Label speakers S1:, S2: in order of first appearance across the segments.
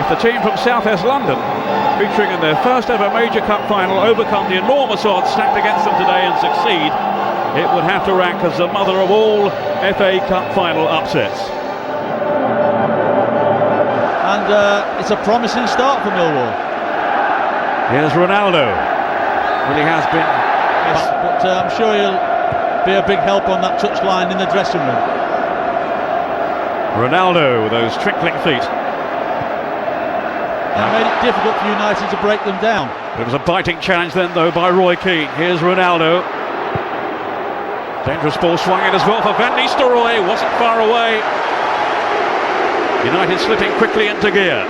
S1: If the team from South East London, featuring in their first ever major cup final, overcome the enormous odds stacked against them today and succeed, it would have to rank as the mother of all FA Cup final upsets.
S2: And it's a promising start for Millwall.
S1: Here's Ronaldo. Really has been.
S2: Yes, but I'm sure he'll be a big help on that touchline in the dressing room.
S1: Ronaldo with those trickling feet.
S2: That made it difficult for United to break them down.
S1: It was a biting challenge then, though, by Roy Keane. Here's Ronaldo. Dangerous ball swung in as well for Van Nistelrooy. Wasn't far away. United slipping quickly into gear.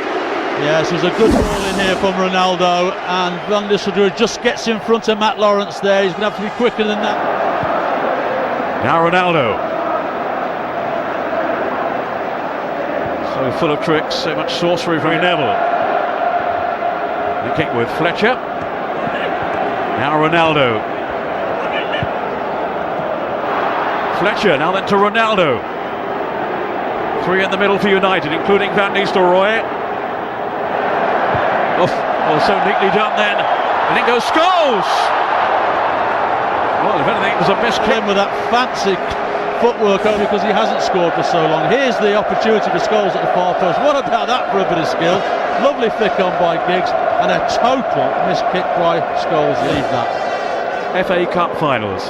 S2: Yes, there's a good ball in here from Ronaldo, and Van Nistelrooy just gets in front of Matt Lawrence there. He's going to have to be quicker than that.
S1: Now Ronaldo. So full of tricks, so much sorcery from Neville. Linking with Fletcher. Now Ronaldo. Fletcher, now then to Ronaldo. Three in the middle for United, including Van Nistelrooy. Oh, so neatly done then. And it goes Scholes! Well, if anything, it was a miskick.
S2: With that fancy footwork only because he hasn't scored for so long. Here's the opportunity for Scholes at the far post. What about that for a bit of skill? Lovely flick on by Giggs, and a total miskick by Scholes. Leave that.
S1: FA Cup finals.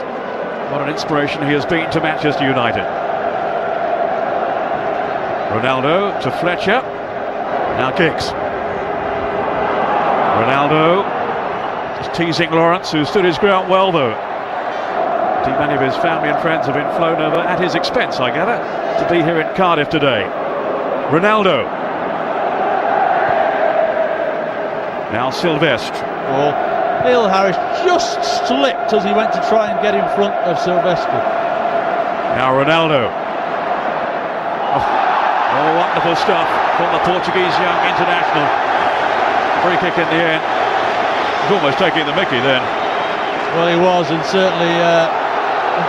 S1: What an inspiration he has been to Manchester United. Ronaldo to Fletcher. Now Giggs. Ronaldo just teasing Lawrence, who stood his ground well though. Indeed, many of his family and friends have been flown over at his expense, I gather, to be here in Cardiff today. Ronaldo. Now Sylvestre.
S2: Oh, Neil Harris just slipped as he went to try and get in front of Sylvestre.
S1: Now Ronaldo. Oh, wonderful stuff from the Portuguese young international. Free kick in the end. He's almost taking the mickey then.
S2: Well, he was, and certainly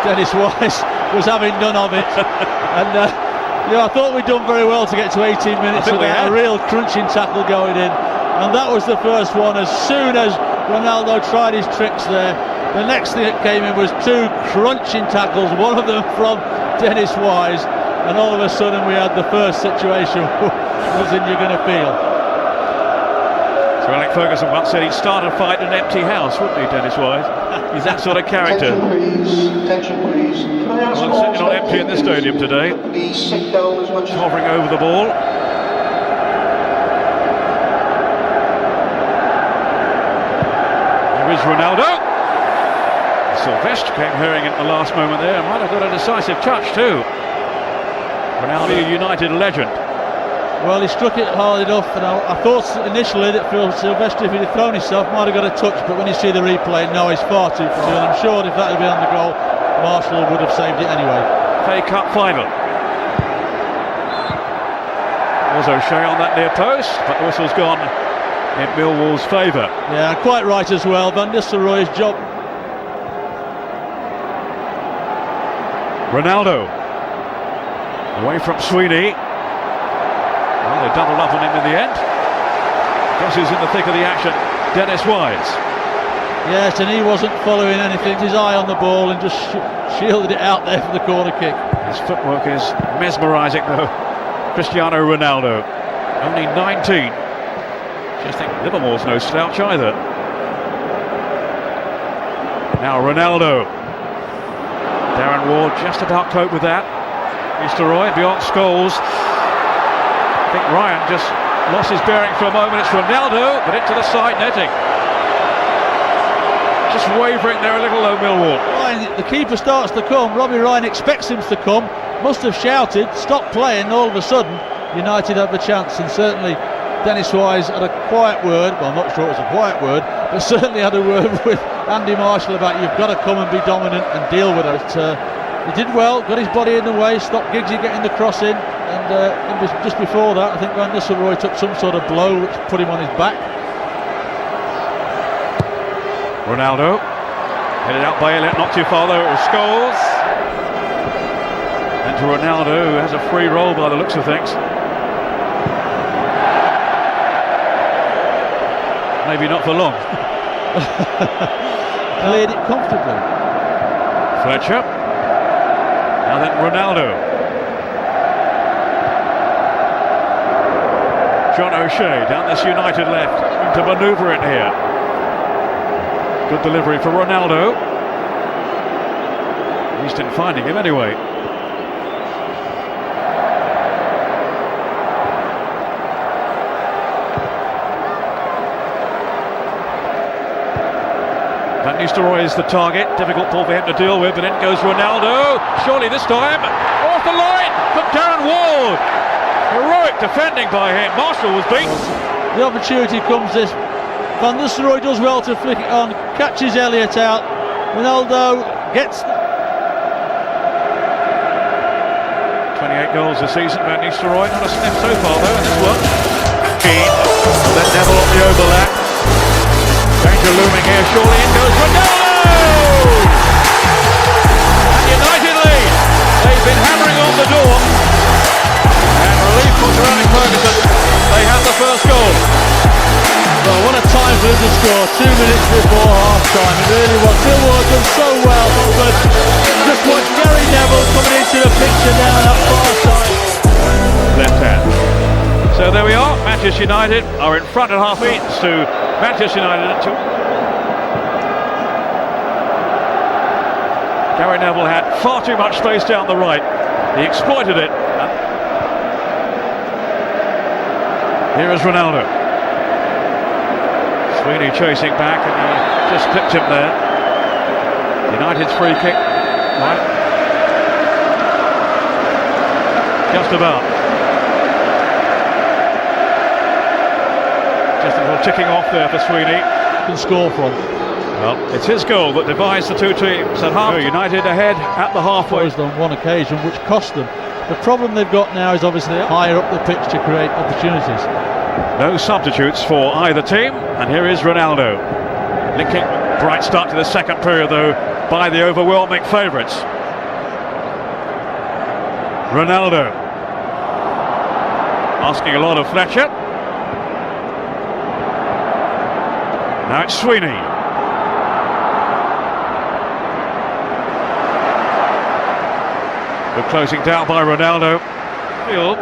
S2: Dennis Wise was having none of it. And I thought we'd done very well to get to 18 minutes of a real crunching tackle going in. And that was the first one. As soon as Ronaldo tried his tricks there, the next thing that came in was two crunching tackles, one of them from Dennis Wise, and all of a sudden we had the first situation. Was in you're going to feel.
S1: Sir Alex Ferguson once said he'd start a fight in an empty house, wouldn't he, Dennis Wise? He's that sort of character.
S3: Attention please.
S1: Well, it's certainly not empty in this stadium today. Hovering over the ball. There is Ronaldo. Sylvestre came hurrying at the last moment there. Might have got a decisive touch too. Ronaldo, a United legend.
S2: Well, he struck it hard enough, and I thought initially that for Sylvestre, if he'd have thrown himself, might have got a touch, but when you see the replay, no, he's far too far. And I'm sure if that had been on the goal, Marshall would have saved it anyway.
S1: FA Cup final. Was O'Shea on that near post, but the whistle's gone in Millwall's favour.
S2: Yeah, quite right as well. Van Nistelrooy's job.
S1: Ronaldo. Away from Sweeney. Well, they doubled up on him in the end. Guess who's in the thick of the action? Dennis Wise.
S2: Yes, and he wasn't following anything. His eye on the ball and just shielded it out there for the corner kick.
S1: His footwork is mesmerising though. Cristiano Ronaldo, only 19. Just think Liverpool's no slouch either. Now Ronaldo. Darren Ward just about coped with that. Nistelrooy beyond Scholes. I think Ryan just lost his bearing for a moment. It's Ronaldo, but into the side netting. Just wavering there a little though, Millwall.
S2: Ryan, the keeper starts to come. Robbie Ryan expects him to come. Must have shouted, stop playing. All of a sudden, United have the chance, and certainly Dennis Wise had a quiet word. Well, I'm not sure it was a quiet word, but certainly had a word with Andy Marshall about you've got to come and be dominant and deal with it. He did well, got his body in the way, stopped Giggsy getting the cross in, and just before that, I think Van Nistelrooy took some sort of blow which put him on his back.
S1: Ronaldo, headed out by Elliott, not too far though, it was Scholes. And to Ronaldo, who has a free roll by the looks of things. maybe not for long.
S2: Cleared it comfortably.
S1: Fletcher. Now then Ronaldo. John O'Shea down this United left to manoeuvre in here. Good delivery for Ronaldo. At least in finding him anyway. Van Nistelrooy is the target. Difficult ball for him to deal with, but in goes Ronaldo. Surely this time off the line from Darren Ward. Heroic defending by him. Marshall was beaten.
S2: The opportunity comes this. Van Nistelrooy does well to flick it on, catches Elliott out. Ronaldo gets
S1: 28 goals this season, Van Nistelrooy. Not a sniff so far though in this one. Keane, then Neville on the overlap. Danger looming here, surely in goes Ronaldo! And United lead. They've been hammering on the door. And relief for Sir Alex Ferguson. They have the first goal.
S2: well, what a time for him to score, 2 minutes before half-time. It really was. Millwall have done so well, but just watch Gary Neville coming into the picture down that far side.
S1: Left hand. So there we are. Manchester United are in front at half beats to Manchester United at 2. Gary Neville had far too much space down the right. He exploited it. Here is Ronaldo. Sweeney chasing back and he just clipped him there. United's free kick. Right. Just about. Just a little ticking off there for Sweeney.
S2: Can score from.
S1: Well, it's his goal that divides the two teams at half. United ahead at the halfway.
S2: On one occasion, which cost them. The problem they've got now is obviously higher up the pitch to create opportunities.
S1: No substitutes for either team, and here is Ronaldo. Linking bright start to the second period though by the overwhelming favourites. Ronaldo asking a lot of Fletcher. Now it's Sweeney. Good closing down by Ronaldo. Field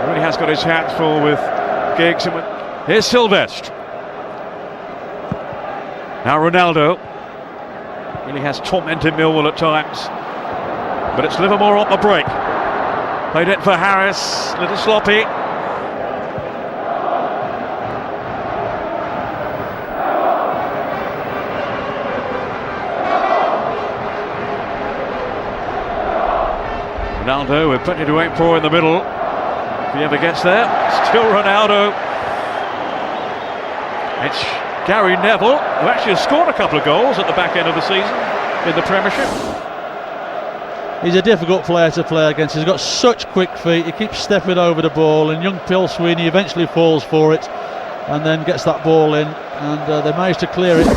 S1: really has got his hands full with Giggs and with... Here's Sylvestre. Now Ronaldo really has tormented Millwall at times, but it's Livermore on the break. Played it for Harris, little sloppy. Ronaldo with plenty to aim for in the middle. If he ever gets there, still Ronaldo. It's Gary Neville, who actually has scored a couple of goals at the back end of the season in the Premiership.
S2: He's a difficult player to play against. He's got such quick feet. He keeps stepping over the ball, and young Phil Sweeney eventually falls for it and then gets that ball in, and they managed to clear it.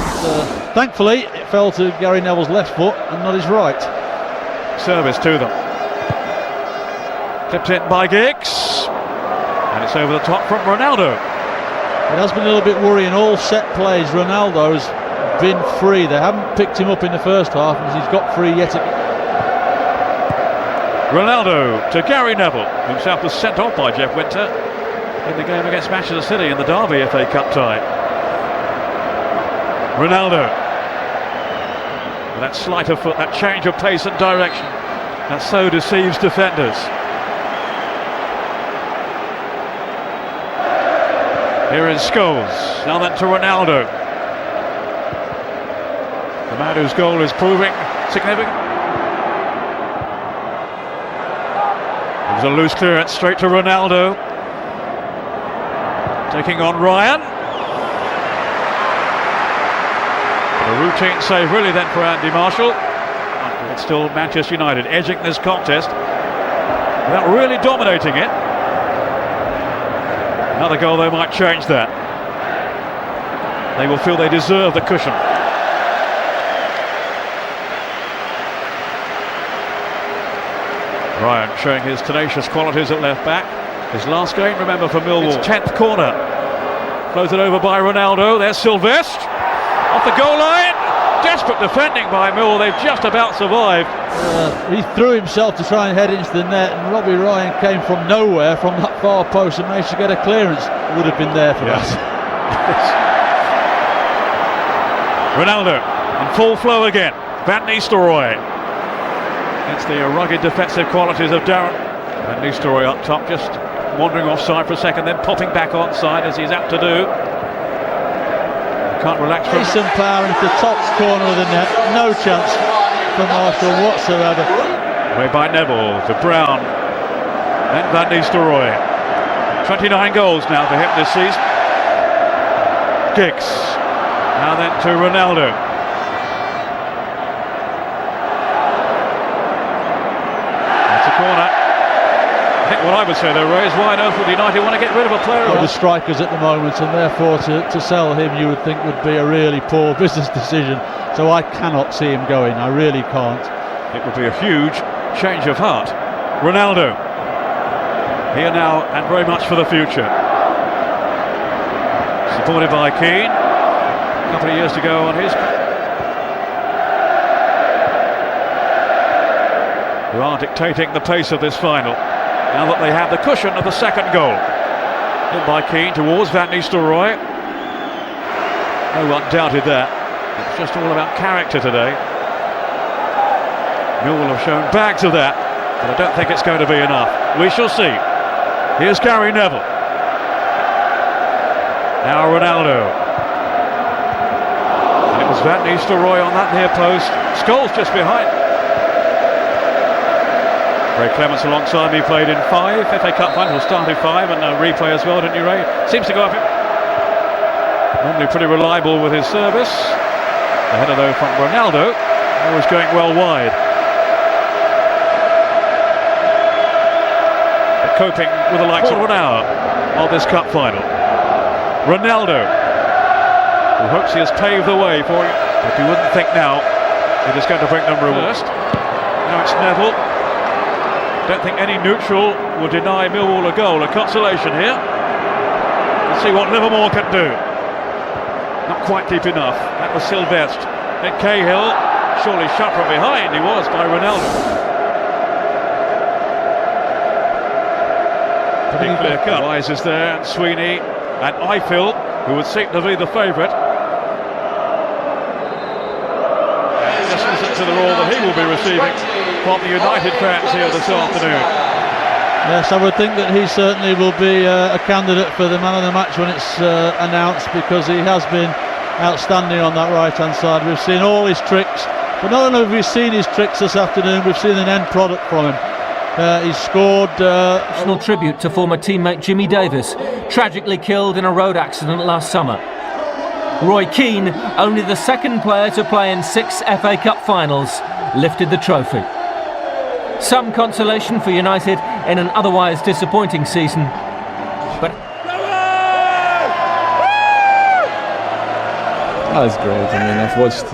S2: Thankfully, it fell to Gary Neville's left foot and not his right.
S1: Service to them. Clipped in by Giggs, and it's over the top from Ronaldo.
S2: It has been a little bit worrying. All set plays, Ronaldo's been free. They haven't picked him up in the first half, and he's got free yet again.
S1: Ronaldo to Gary Neville, himself was sent off by Jeff Winter in the game against Manchester City in the Derby FA Cup tie. Ronaldo, with that sleight of foot, that change of pace and direction, that so deceives defenders. Here is Scholes, now then to Ronaldo. The man whose goal is proving significant. It was a loose clearance straight to Ronaldo. Taking on Ryan. But a routine save really then for Andy Marshall. It's still Manchester United edging this contest without really dominating it. Another goal though might change that. They will feel they deserve the cushion. Ryan showing his tenacious qualities at left back. His last game, remember, for Millwall. It's 10th corner Floated over by Ronaldo. There's Sylvestre off the goal line. Desperate defending by Millwall. They've just about survived.
S2: He threw himself to try and head into the net, and Robbie Ryan came from nowhere, from that far post, and managed to get a clearance. Would have been there for that.
S1: Ronaldo in full flow again. Van Nistelrooy. It's the rugged defensive qualities of Darren. Van Nistelrooy up top, just wandering offside for a second, then popping back onside as he's apt to do. Can't relax from
S2: Decent power into the top corner of the net. No chance for Marshall whatsoever.
S1: Away by Neville to Brown. Then Van Nistelrooy. 29 goals now for him this season. Giggs. Now then to Ronaldo. That's a corner. I think what I would say though, Ray, is why on earth would United want to get rid of a player?
S2: The strikers at the moment, and therefore to sell him you would think would be a really poor business decision. So I cannot see him going. I really can't.
S1: It would be a huge change of heart. Ronaldo. Here now and very much for the future. Supported by Keane. A couple of years to go on his. Who are dictating the pace of this final. Now that they have the cushion of the second goal. In by Keane towards Van Nistelrooy. No one doubted that. It's just all about character today. Millwall have shown bags of that, but I don't think it's going to be enough. We shall see. Here's Gary Neville. Now Ronaldo. And it was Van Nistelrooy on that near post. Scholes just behind. Ray Clements alongside me played in 5 FA Cup final, started 5 and a replay as well, didn't you, Ray? Seems to go up. Normally pretty reliable with his service. The header though from Ronaldo, always going well wide. But coping with the likes of an hour of this cup final. Ronaldo, who hopes he has paved the way for it, but you wouldn't think now it is going to bring them reversed. Now it's Neville. Don't think any neutral will deny Millwall a goal. A consolation here. Let's see what Livermore can do. Not quite deep enough. That was Sylvestre. Then Cahill, surely shot from behind. He was by Ronaldo. Pretty clear cut. Wise is there, and Sweeney, and Eiffel, who would seem to be the favourite. Just listen to the roar that he will be receiving from the United fans here this afternoon.
S2: Yes, I would think that he certainly will be a candidate for the man of the match when it's announced, because he has been outstanding on that right hand side. We've seen all his tricks, but not only have we seen his tricks this afternoon, we've seen an end product from him. He's scored
S4: national tribute to former teammate Jimmy Davis, tragically killed in a road accident last summer. Roy Keane, only the second player to play in 6 FA Cup finals, lifted the trophy. Some consolation for United in an otherwise disappointing season, but
S5: that was great. I mean, I've watched